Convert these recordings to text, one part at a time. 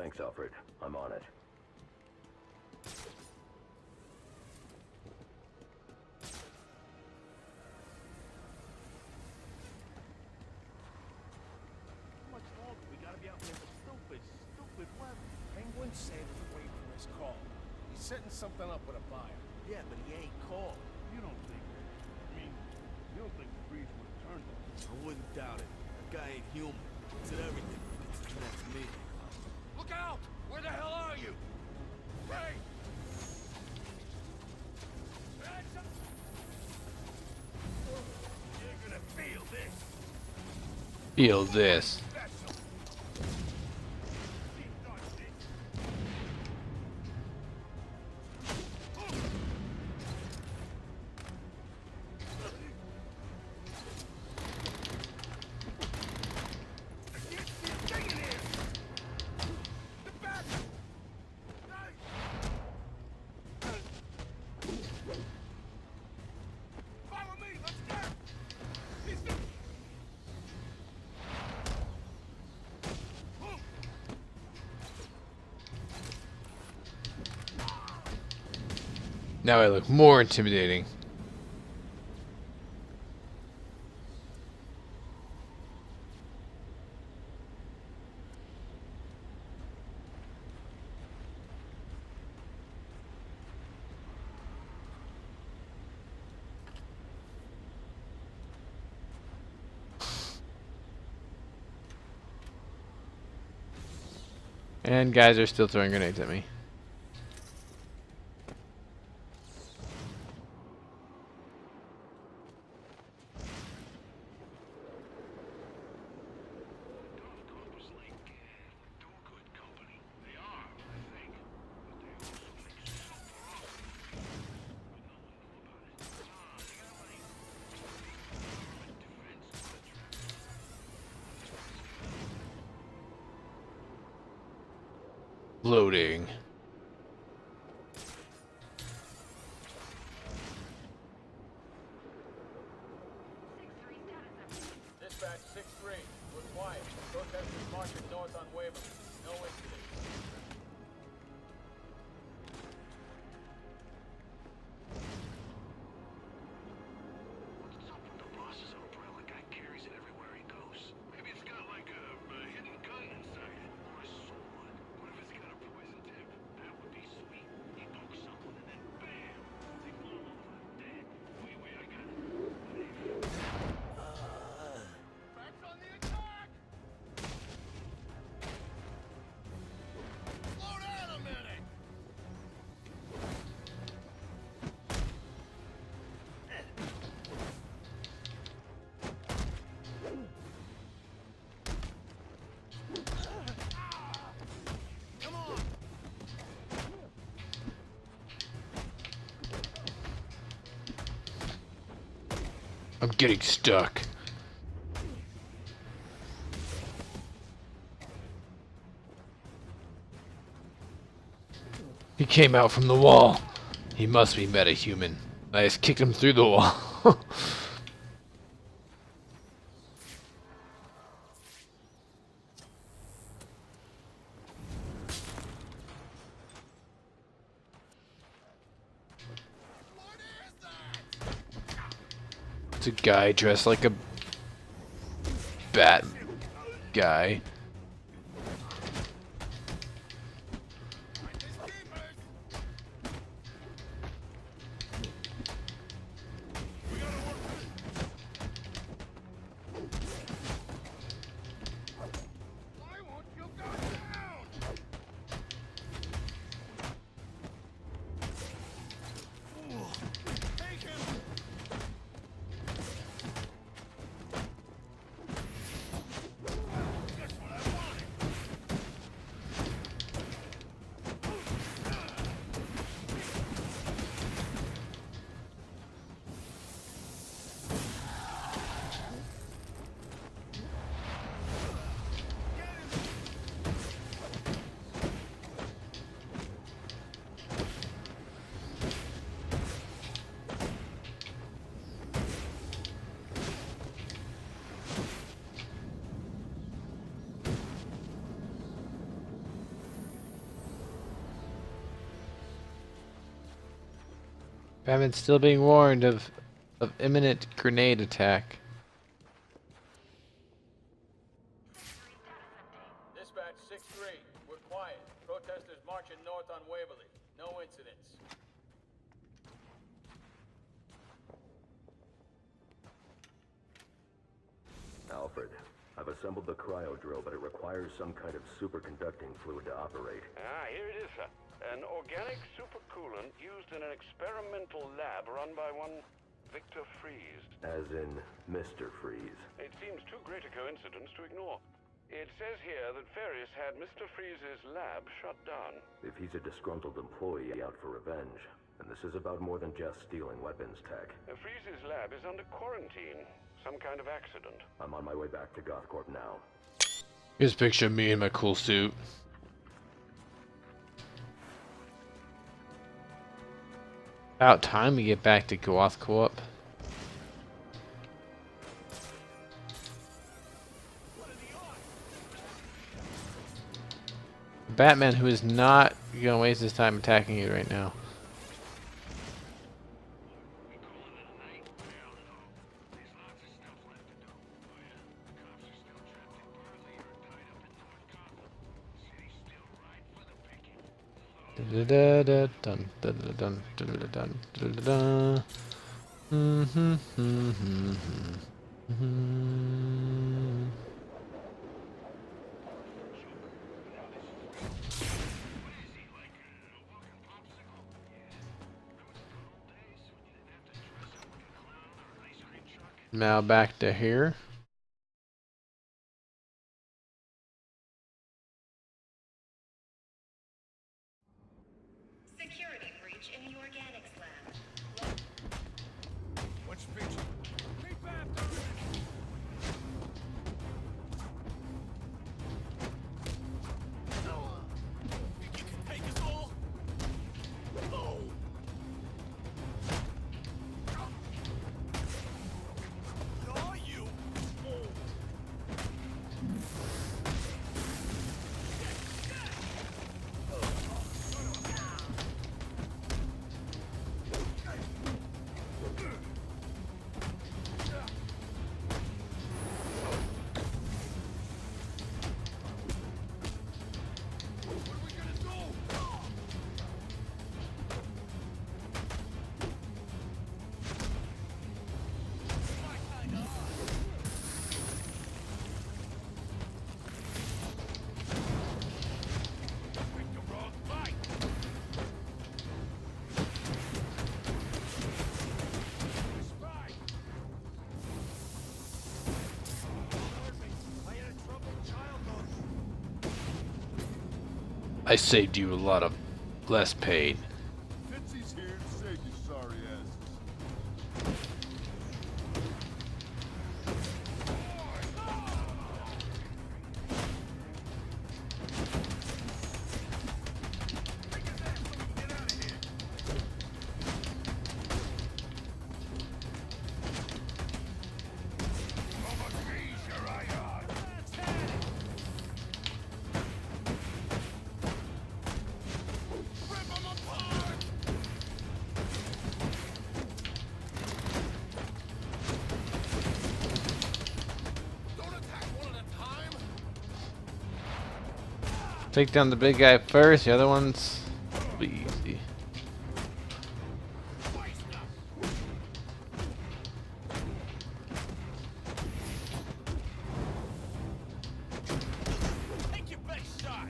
Thanks, Alfred. I'm on it. How much longer? We gotta be out there in the stupid weather. Penguin said he's waiting for his call. He's setting something up with a buyer. Yeah, but he ain't called. You don't think that? I mean, you don't think the breeze would have turned on him? I wouldn't doubt it. That guy ain't human. Looks at everything. That's me. Look out! Where the hell are you? Hey! You're gonna feel this. Feel this. Now I look more intimidating. And guys are still throwing grenades at me. Loading. Dispatch 6-3. We're quiet. Protesters marching north on Waverly. No incident. What's up with the boss's umbrella? Guy carries it everywhere he goes. Maybe it's got like a hidden gun inside it. Or a sword. What if it's got a poison tip? That would be sweet. He pokes someone and then bam! They fall over. Dead. Wait, I got it. Back's on the attack! Slow down a minute! Come on! I'm getting stuck. He came out from the wall. He must be metahuman. I just kicked him through the wall. What is that? It's a guy dressed like a bat guy. Why won't you go down? Take him! Guess what Batman's still being warned of imminent grenade attack. Dispatch 6-3. We're quiet. Protesters marching north on Waverly. No incidents. Alfred, I've assembled the cryo drill, but it requires some kind of superconducting fluid to operate. Ah, here it is, sir. An organic supercoolant used in an experimental lab run by one Victor Freeze. As in Mr. Freeze. It seems too great a coincidence to ignore. It says here that Ferris had Mr. Freeze's lab shut down. If he's a disgruntled employee out for revenge, and this is about more than just stealing weapons tech. Freeze's lab is under quarantine. Some kind of accident. I'm on my way back to Gothcorp now. Here's a picture of me in my cool suit. About time we get back to Gothcorp. Batman, who is not gonna waste his time attacking you right now. Now back to here. Security breach in the organics lab. What's picture? Keep after it! Think you can take us all? Oh! What are you? Oh! What are we gonna do? Picked the wrong fight. Spy. I had a troubled childhood. I saved you a lot of less pain. Fitzy's here to save you sorry asses. Take down the big guy first, the other ones will be easy. Take your best shot.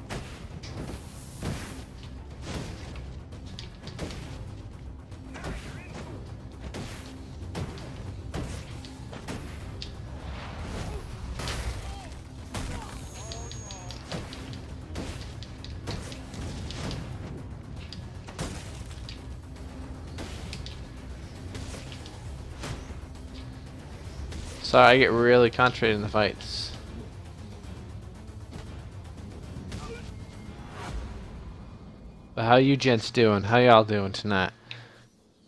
Sorry, I get really concentrated in the fights. But how you gents doing? How y'all doing tonight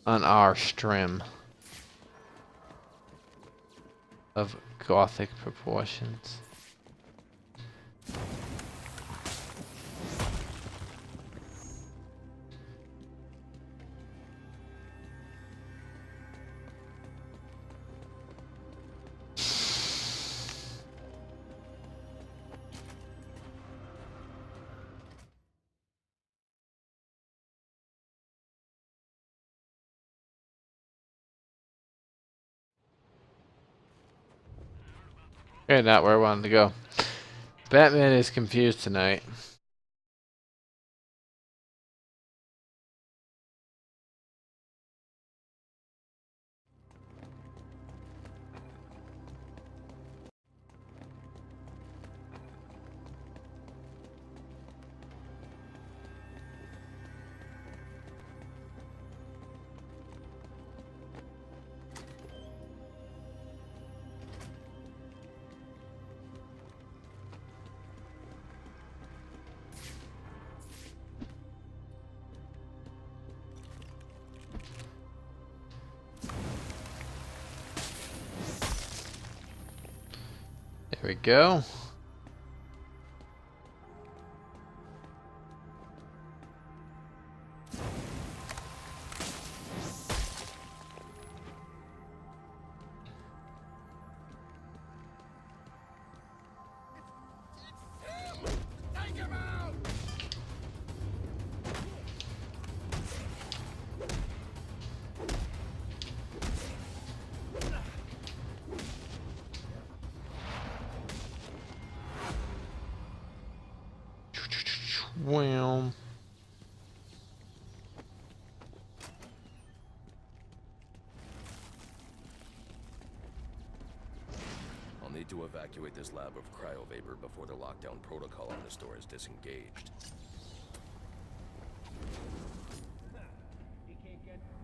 on our stream of gothic proportions? Okay, not where I wanted to go. Batman is confused tonight. There we go. Take him out! Well, I'll need to evacuate this lab of cryovapor before the lockdown protocol on the store is disengaged. He can't get this.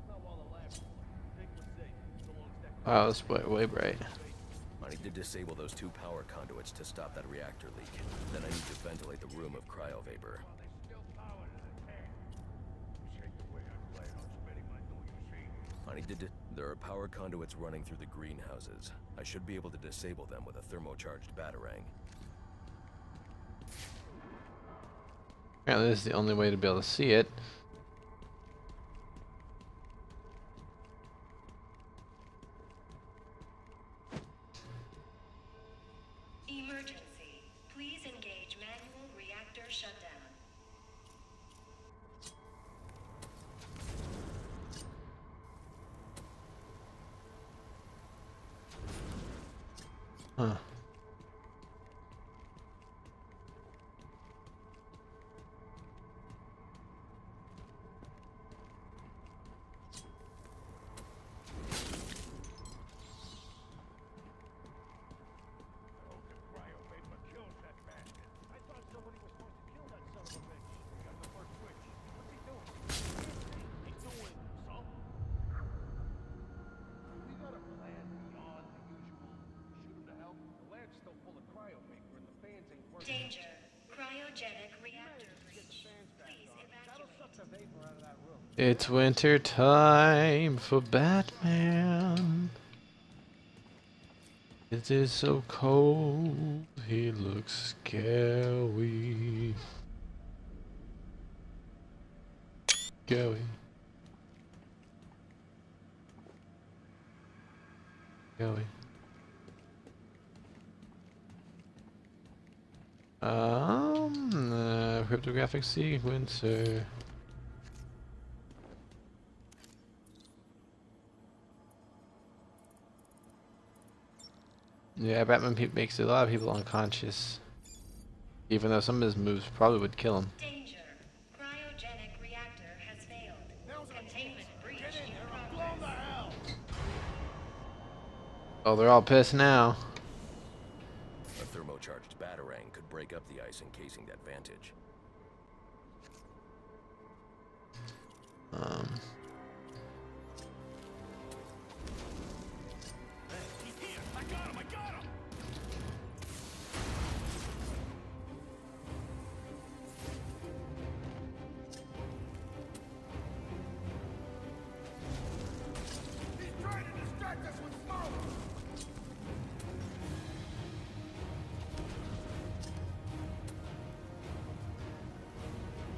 Not while the lab's full. Think we're safe. So long as that wow, that's way bright. I need to disable those 2 power conduits to stop that reactor leak. Then I need to ventilate the room of cryovapor. I need to there are power conduits running through the greenhouses. I should be able to disable them with a thermocharged batarang. Apparently, this is the only way to be able to see it. Emergency. Please engage manual reactor shutdown. Huh. Danger. Cryogenic reactor breach. Please evacuate. It's winter time for Batman. It is so cold, he looks scary. Scary. Scary. Cryptographic sequencer. Yeah, Batman makes a lot of people unconscious. Even though some of his moves probably would kill him. Danger. Cryogenic reactor has failed. Containment breach in progress. Oh, they're all pissed now. A thermocharged batarang could break up the ice encasing that vantage.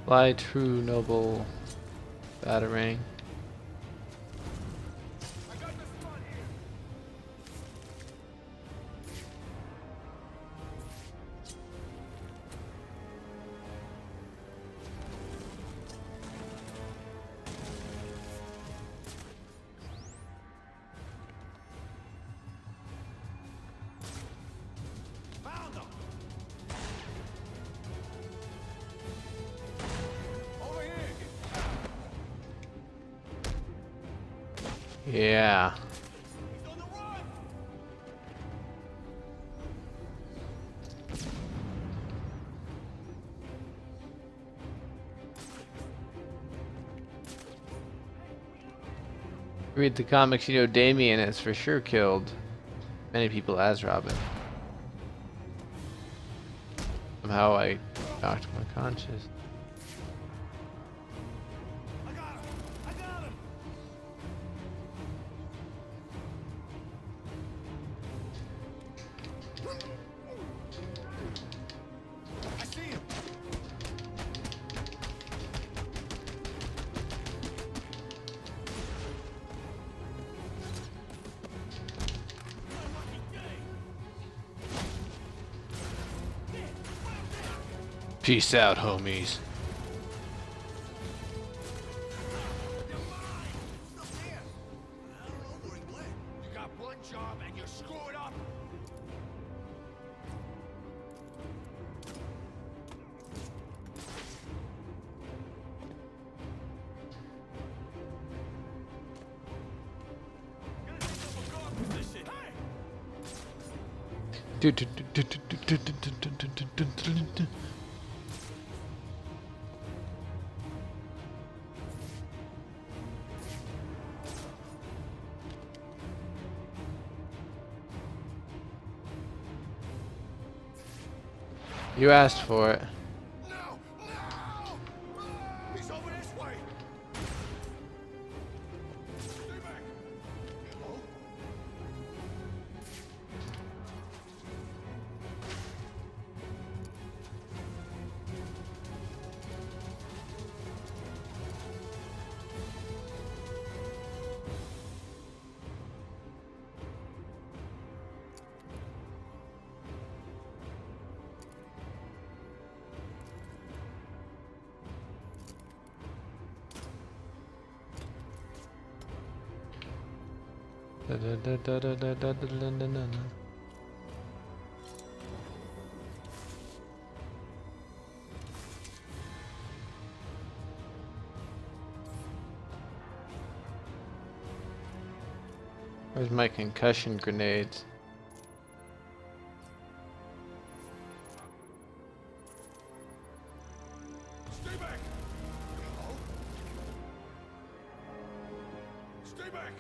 Fly true noble batarang. Yeah. Read the comics, you know Damien has for sure killed many people as Robin. Somehow I knocked my conscious. I got him! I got him! I see him! Peace out, homies. You got one job and you screw it up! You asked for it. No! No! He's over this way! Stay back! Hello? Where's my concussion grenades? Stay back! Hello? Stay back!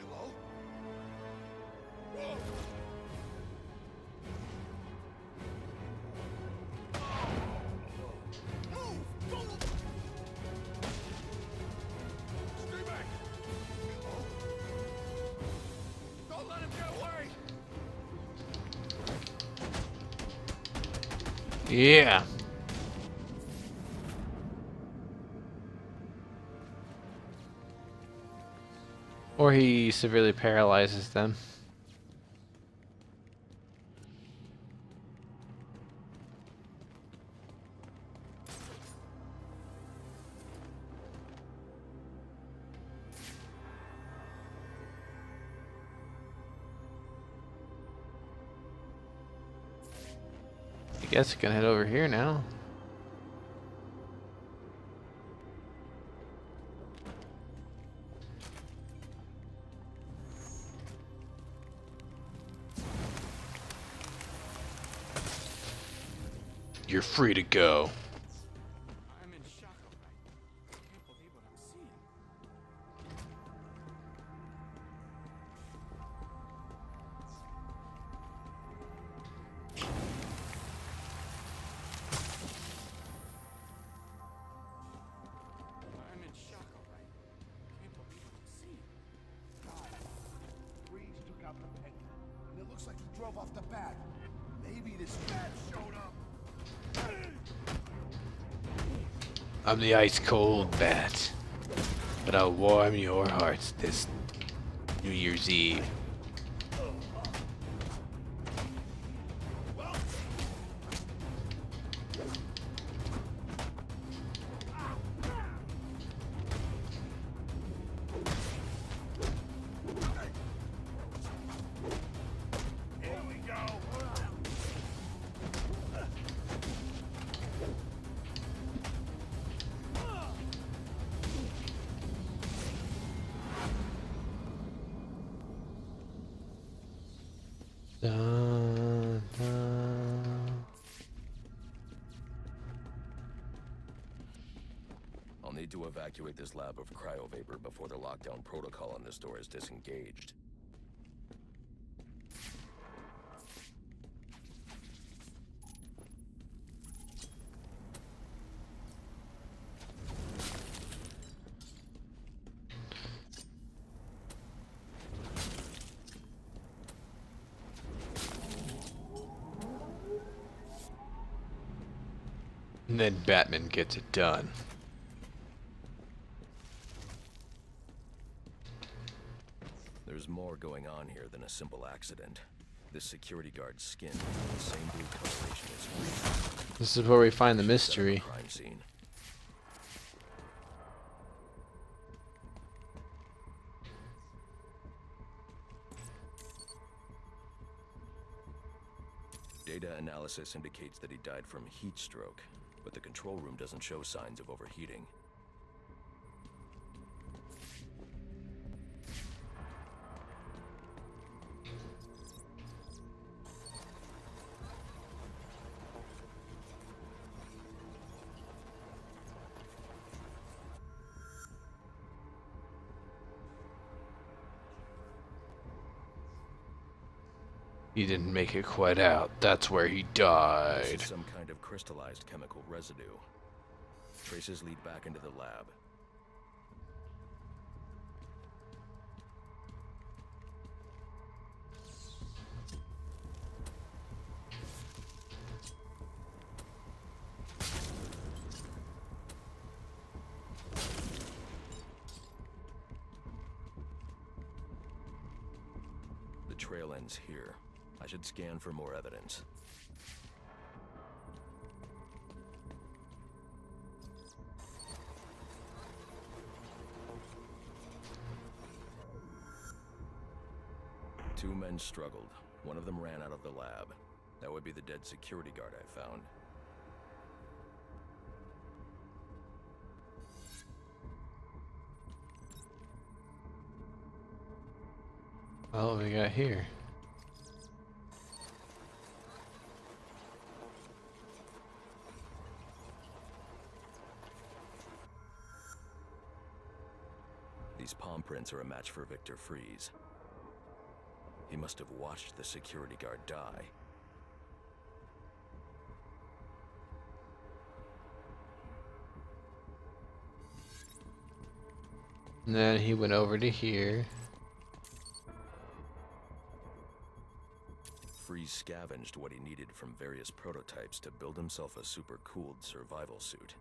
Hello? Whoa! Move! Don't! Stay back! Hello? Don't let him get away! Yeah. Or he severely paralyzes them. I guess I can head over here now. You're free to go. I'm in shock, alright. I can't believe what I'm seeing. I'm in shock, alright. I can't believe what I'm seeing. Freeze took out the penny, and it looks like he drove off the bat. Maybe this bat showed up. I'm the ice cold bat, but I'll warm your hearts this New Year's Eve. Here we go. need to evacuate this lab of cryovapor before the lockdown protocol on this door is disengaged. And then Batman gets it done. There's more going on here than a simple accident. This security guard's skin is the same blue coloration as Freeze. This is where we find the mystery. Crime scene. Data analysis indicates that he died from heat stroke, but the control room doesn't show signs of overheating. He didn't make it quite out. That's where he This died. is some kind of crystallized chemical residue. Traces lead back into the lab. The trail ends here. I should scan for more evidence. Two men struggled. One of them ran out of the lab. That would be the dead security guard I found. Oh, what we got here? These palm prints are a match for Victor Freeze. He must have watched the security guard die. And then he went over to here. Freeze scavenged what he needed from various prototypes to build himself a super-cooled survival suit.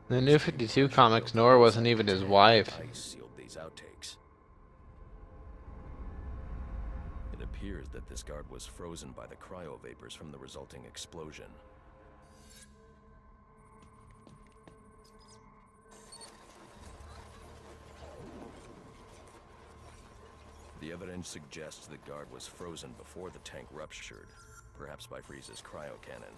The New 52 comics, Nora wasn't even his wife. Ice sealed these outtakes. It appears that this guard was frozen by the cryovapors from the resulting explosion. The evidence suggests the guard was frozen before the tank ruptured, perhaps by Freeze's cryocannon.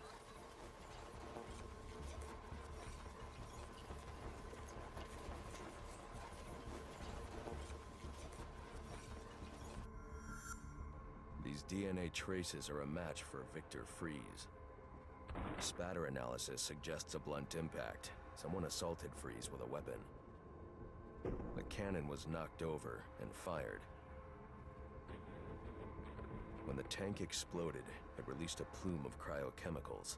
These DNA traces are a match for Victor Freeze. Spatter analysis suggests a blunt impact. Someone assaulted Freeze with a weapon. The cannon was knocked over and fired. When the tank exploded, it released a plume of cryochemicals.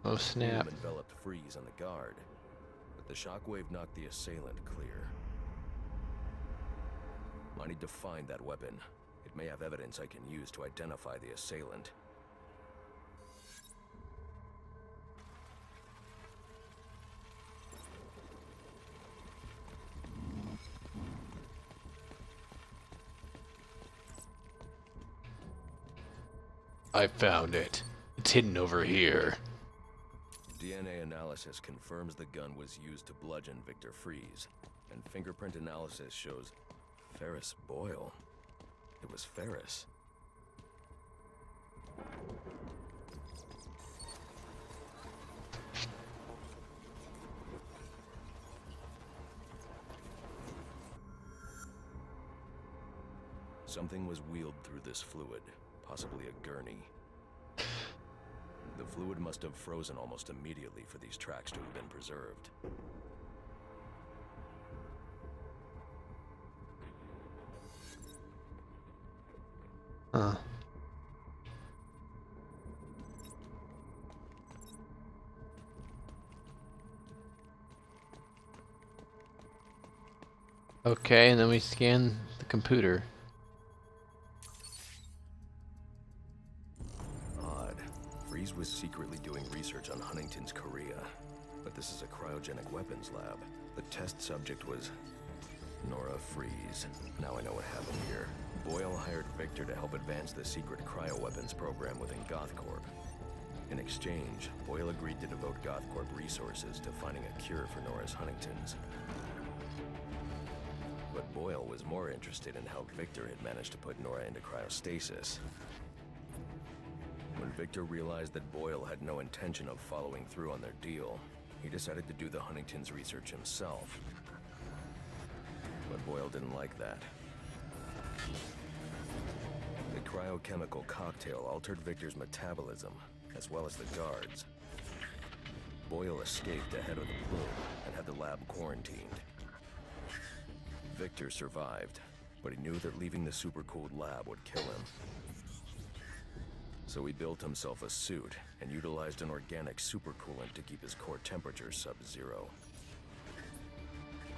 Oh The snap. plume enveloped Freeze and the guard, but the shockwave knocked the assailant clear. I need to find that weapon. It may have evidence I can use to identify the assailant. I found it. It's hidden over here. DNA analysis confirms the gun was used to bludgeon Victor Freeze, and fingerprint analysis shows Ferris Boyle. It was Ferris. Something was wheeled through this fluid, possibly a gurney. The fluid must have frozen almost immediately for these tracks to have been preserved. Huh. Okay, and then we scan the computer. Odd. Freeze was secretly doing research on Huntington's Korea, but this is a cryogenic weapons lab. The test subject was Nora Freeze. Now I know what happened here. Boyle hired Victor to help advance the secret cryoweapons program within GothCorp. In exchange, Boyle agreed to devote GothCorp resources to finding a cure for Nora's Huntington's. But Boyle was more interested in how Victor had managed to put Nora into cryostasis. When Victor realized that Boyle had no intention of following through on their deal, he decided to do the Huntington's research himself. But Boyle didn't like that. The cryochemical cocktail altered Victor's metabolism, as well as the guards. Boyle escaped ahead of the plume and had the lab quarantined. Victor survived, but he knew that leaving the supercooled lab would kill him. So he built himself a suit and utilized an organic supercoolant to keep his core temperature sub-zero.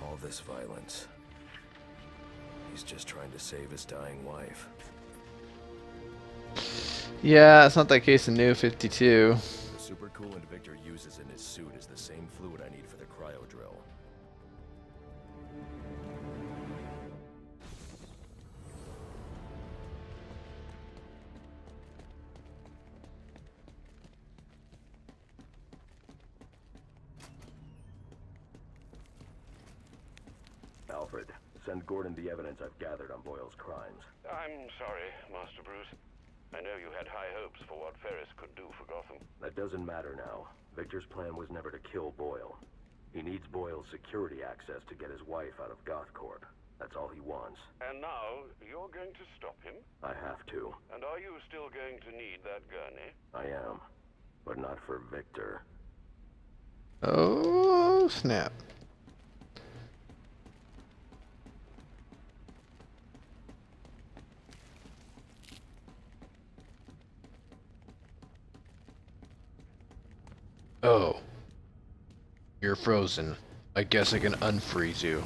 All this violence. He's just trying to save his dying wife. Yeah, it's not that case in New 52. The supercoolant Victor uses in his suit is the same fluid I need for the cryo drill. Alfred, send Gordon the evidence I've gathered on Boyle's crimes. I'm sorry, Master Bruce. I know you had high hopes for what Ferris could do for Gotham. That doesn't matter now. Victor's plan was never to kill Boyle. He needs Boyle's security access to get his wife out of GothCorp. That's all he wants. And now, you're going to stop him? I have to. And are you still going to need that gurney? I am. But not for Victor. Oh, snap. Oh. You're frozen. I guess I can unfreeze you.